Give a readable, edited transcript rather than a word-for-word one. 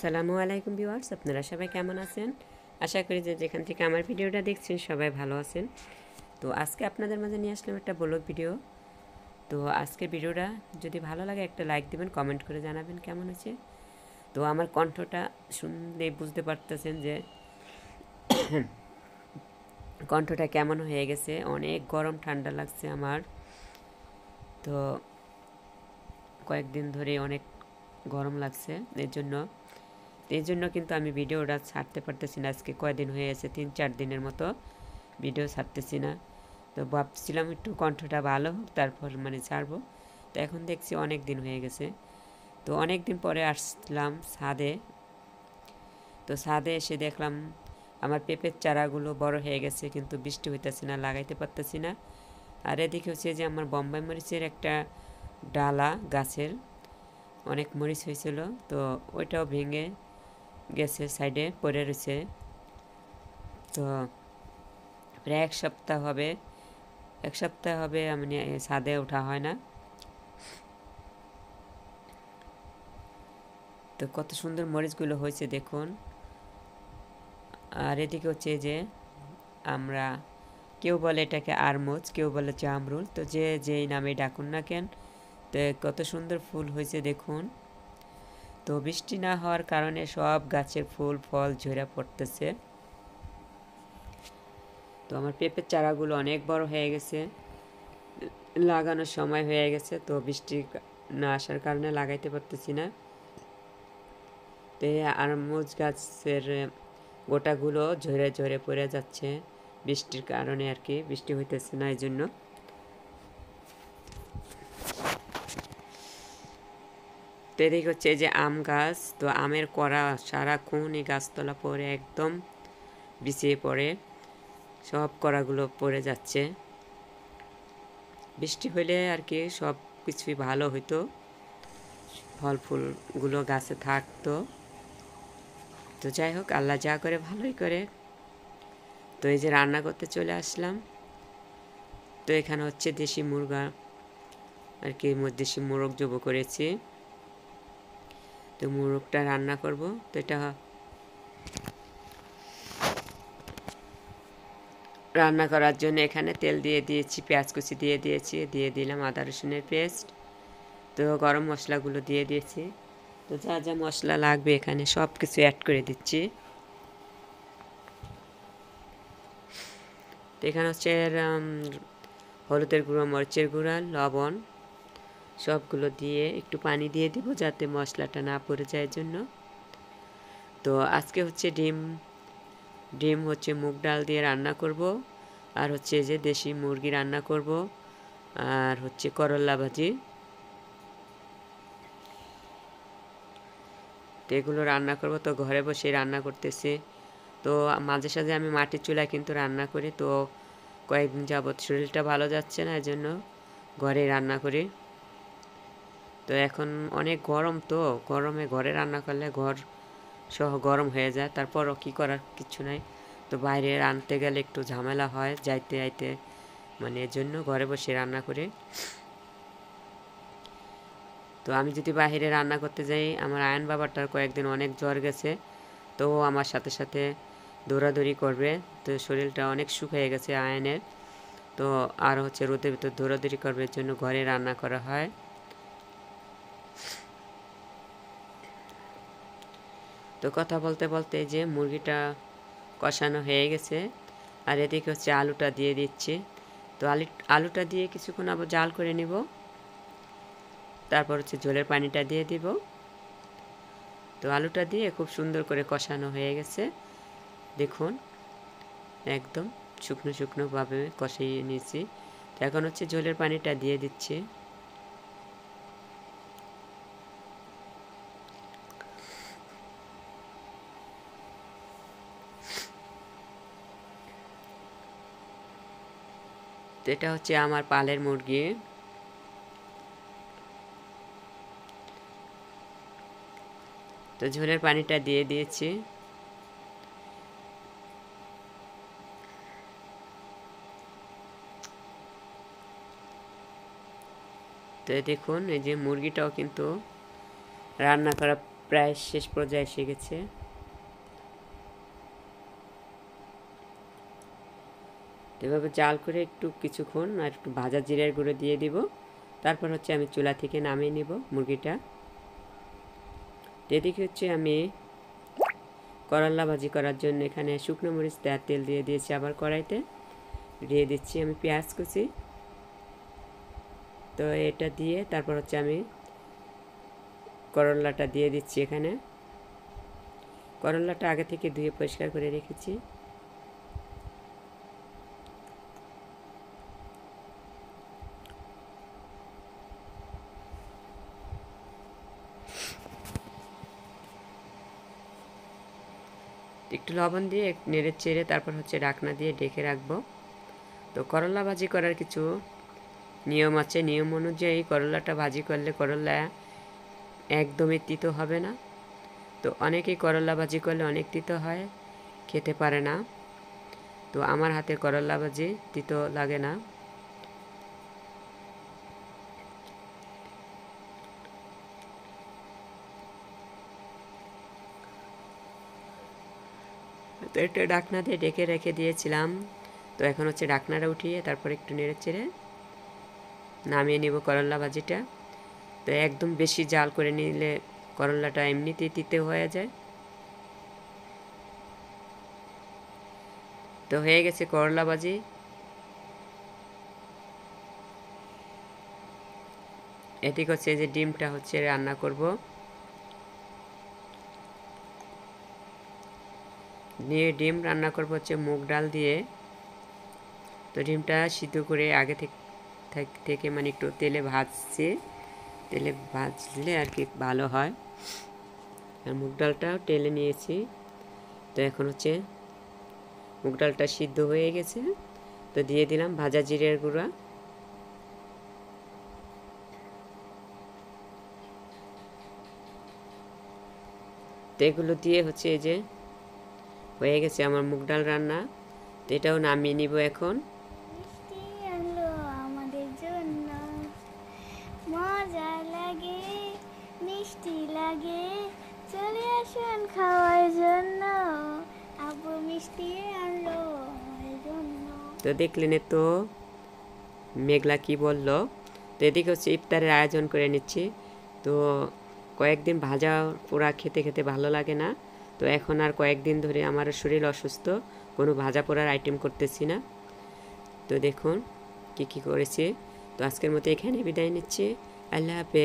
আসসালামু আলাইকুম ভিউয়ার্স, আপনারা সবাই কেমন আছেন? আশা করি যে যেখান থেকে আমার ভিডিওটা দেখছেন সবাই ভালো আছেন। তো আজকে আপনাদের মাঝে নিয়ে আসলাম একটা ব্লগ ভিডিও। তো আজকের ভিডিওটা যদি ভালো লাগে একটা লাইক দিবেন, কমেন্ট করে জানাবেন কেমন হয়েছে। তো আমার কণ্ঠটা শুনলে বুঝতে পারতেছেন যে কণ্ঠটা কেমন হয়ে গেছে। অনেক গরম ঠান্ডা লাগছে আমার। তো কয়েকদিন ধরে অনেক গরম লাগছে, এর জন্য কিন্তু আমি ভিডিওটা ছাড়তে পারতেছি না। আজকে কয়দিন হয়ে গেছে, 3-4 দিনের মতো ভিডিও ছাড়তেছি না। তো ভাবছিলাম একটু কণ্ঠটা ভালো হোক তারপর ছাড়বো। তো এখন দেখছি অনেক দিন হয়ে গেছে। তো অনেক দিন পরে আসলাম ছাদে। তো ছাদে এসে দেখলাম আমার পেঁপের চারাগুলো বড় হয়ে গেছে, কিন্তু বৃষ্টি হইতেছে না, লাগাইতে পারতেছি না। আর এদিকে হচ্ছে যে আমার বোম্বাই মরিচের একটা ডালা গাছের অনেক মরিচ হয়েছিল, তো ওইটাও ভেঙে গেছে, সাইডে পড়ে রয়েছে। তো প্রায় এক সপ্তাহ হবে আমি ছাদে ওঠা হয় না। তো কত সুন্দর মরিচগুলো হয়েছে দেখুন। আর এদিকে হচ্ছে যে আমরা কেউ বলে এটাকে আরমোজ, কেউ বলে জামরুল, তো যে যেই নামে ডাকুন না কেন। তো কত সুন্দর ফুল হয়েছে দেখুন। তো বৃষ্টি না হওয়ার কারণে সব গাছের ফুল ফল ঝরে পড়তেছে। তো আমার পেঁপের চারাগুলো অনেক বড় হয়ে গেছে, লাগানোর সময় হয়ে গেছে। তো বৃষ্টি না আসার কারণে লাগাইতে পারতেছি না। তো এই আরমুজ গাছের গোটাগুলো ঝরে ঝরে পড়ে যাচ্ছে বৃষ্টির কারণে, আর কি বৃষ্টি হইতেছে না এই জন্য। তো এদিকে হচ্ছে যে আম গাছ, তো আমের কড়া সারাক্ষণ এই গাছতলা পরে একদম বিছিয়ে পড়ে, সব কড়াগুলো পড়ে যাচ্ছে। বৃষ্টি হইলে আর কি সব কিছুই ভালো হইতো, ফল ফুলগুলো গাছে থাকতো। তো যাই হোক, আল্লাহ যা করে ভালোই করে। তো এই যে রান্না করতে চলে আসলাম। তো এখানে হচ্ছে দেশি মুরগা আর কি, দেশি মোরগ জবো করেছি। তো মোরগটা রান্না করব। তো এটা রান্না করার জন্য এখানে তেল দিয়ে দিয়েছি, পেঁয়াজ কুচি দিয়ে দিয়েছি, দিয়ে দিলাম আদা রসুনের পেস্ট। তো গরম মশলাগুলো দিয়ে দিয়েছি। তো যা যা মশলা লাগবে এখানে সব কিছু অ্যাড করে দিচ্ছি। তো এখানে হচ্ছে হলুদের গুঁড়ো, মরিচের গুঁড়া, লবণ সবগুলো দিয়ে একটু পানি দিয়ে দিব যাতে মশলাটা না পড়ে যায় জন্য। তো আজকে হচ্ছে ডিম হচ্ছে মুগ ডাল দিয়ে রান্না করব, আর হচ্ছে যে দেশি মুরগি রান্না করব, আর হচ্ছে করল্লা ভাজি। তো এগুলো রান্না করব। তো ঘরে বসে রান্না করতেছি। তো মাঝে সাঝে আমি মাটির চুলায় কিন্তু রান্না করি। তো কয়েকদিন যাবৎ শরীরটা ভালো যাচ্ছে না, এই জন্য ঘরে রান্না করি। তো এখন অনেক গরম, তো গরমে ঘরে রান্না করলে ঘর সহ গরম হয়ে যায়, তারপরও কি করার কিছু নাই। তো বাইরে রাঁধতে গেলে একটু ঝামেলা হয় যাইতে আইতে, এর জন্য ঘরে বসে রান্না করি। তো আমি যদি বাইরে রান্না করতে যাই, আমার আয়ন বাবাটার কয়েকদিন অনেক জ্বর গেছে, তো আমার সাথে সাথে দৌড়াদৌড়ি করবে। তো শরীরটা অনেক শুকিয়ে গেছে আয়নের। তো আর হচ্ছে রোদের ভিতর দৌড়াদৌড়ি করবে, এর জন্য ঘরে রান্না করা হয়। তো কথা বলতে বলতে যে মুরগিটা কষানো হয়ে গেছে, আর এদিকে হচ্ছে আলুটা দিয়ে দিচ্ছি। তো আলুটা দিয়ে কিছুক্ষণ আবার জাল করে নিব, তারপর হচ্ছে ঝোলের পানিটা দিয়ে দিব। তো আলুটা দিয়ে খুব সুন্দর করে কষানো হয়ে গেছে দেখুন, একদম শুকনো শুকনোভাবে কষিয়ে নিয়েছি। তো এখন হচ্ছে ঝোলের পানিটা দিয়ে দিচ্ছি। তো এটা হচ্ছে আমার পালের মুরগি। তো ঝোলের পানিটা দিয়ে দিয়েছি। তো দেখুন, এই যে মুরগিটাও কিন্তু রান্না করা প্রায় শেষ পর্যায়ে এসে গেছে। এভাবে জাল করে একটু কিছুক্ষণ আর একটু ভাজা জিরার গুঁড়ো দিয়ে দিব। তারপর হচ্ছে আমি চুলা থেকে নামিয়ে নিব মুরগিটা। এদিকে হচ্ছে আমি করল্লা ভাজি করার জন্য এখানে শুকনো মরিচ দেওয়ার তেল দিয়ে দিয়েছি, আবার কড়াইতে দিয়ে দিচ্ছি আমি পেঁয়াজ কুচি। তো এটা দিয়ে তারপর হচ্ছে আমি করল্লাটা দিয়ে দিচ্ছি। এখানে করল্লাটা আগে থেকে ধুয়ে পরিষ্কার করে রেখেছি। একটু লবণ দিয়ে নেড়ে চেড়ে তারপর হচ্ছে ঢাকনা দিয়ে ঢেকে রাখবো। তো করলা ভাজি করার কিছু নিয়ম আছে, নিয়ম অনুযায়ী করলাটা ভাজি করলে করলা একদমই তিতো হবে না। তো অনেকেই করলা ভাজি করলে অনেক তিতো হয়, খেতে পারে না। তো আমার হাতের করলা ভাজি তিতো লাগে না। তো একটু ঢাকনা দিয়ে ঢেকে রেখে দিয়েছিলাম। তো এখন হচ্ছে ঢাকনাটা উঠিয়ে তারপর একটু নেড়ে চেড়ে নামিয়ে নিব করলা ভাজিটা। তো একদম বেশি জাল করে নিলে করলাটা এমনিতেই তিতে হয়ে যায়। তো হয়ে গেছে করলা ভাজি। এদিকে হচ্ছে যে ডিমটা হচ্ছে রান্না করব। ডিম রান্না করব হচ্ছে মুগ ডাল দিয়ে। তো ডিমটা সিদ্ধ করে আগে থেকে মানে একটু তেলে ভাজছে, তেলে ভাজলে আর কি ভালো হয়। আর মুগ ডালটাও টেলে নিয়েছি। তো এখন হচ্ছে মুগ ডালটা সিদ্ধ হয়ে গেছে। তো দিয়ে দিলাম ভাজা জিরের গুঁড়া। তো এগুলো দিয়ে হচ্ছে এই যে হয়ে গেছে আমার মুগ ডাল রান্না। তো এটাও নামিয়ে নিব এখন। আমাদের জন্য মজা লাগে, মিষ্টি লাগে, চলে আসুন খাওয়ার জন্য, আব্বু মিষ্টি আনলো আমার জন্য। তো দেখলেন তো মেঘলা কি বলল। তো এদিকে হচ্ছে ইফতারের আয়োজন করে নিচ্ছি। তো কয়েকদিন ভাজা পোড়া খেতে খেতে ভালো লাগে না। তো এখন আর কয়েকদিন ধরে আমার শরীর অসুস্থ, কোনো ভাজা পোড়ার আইটেম করতেছি না। তো দেখুন কি করেছি। তো আজকের মতো এখানে বিদায় নিচ্ছি। আল্লাহ হাফেজ।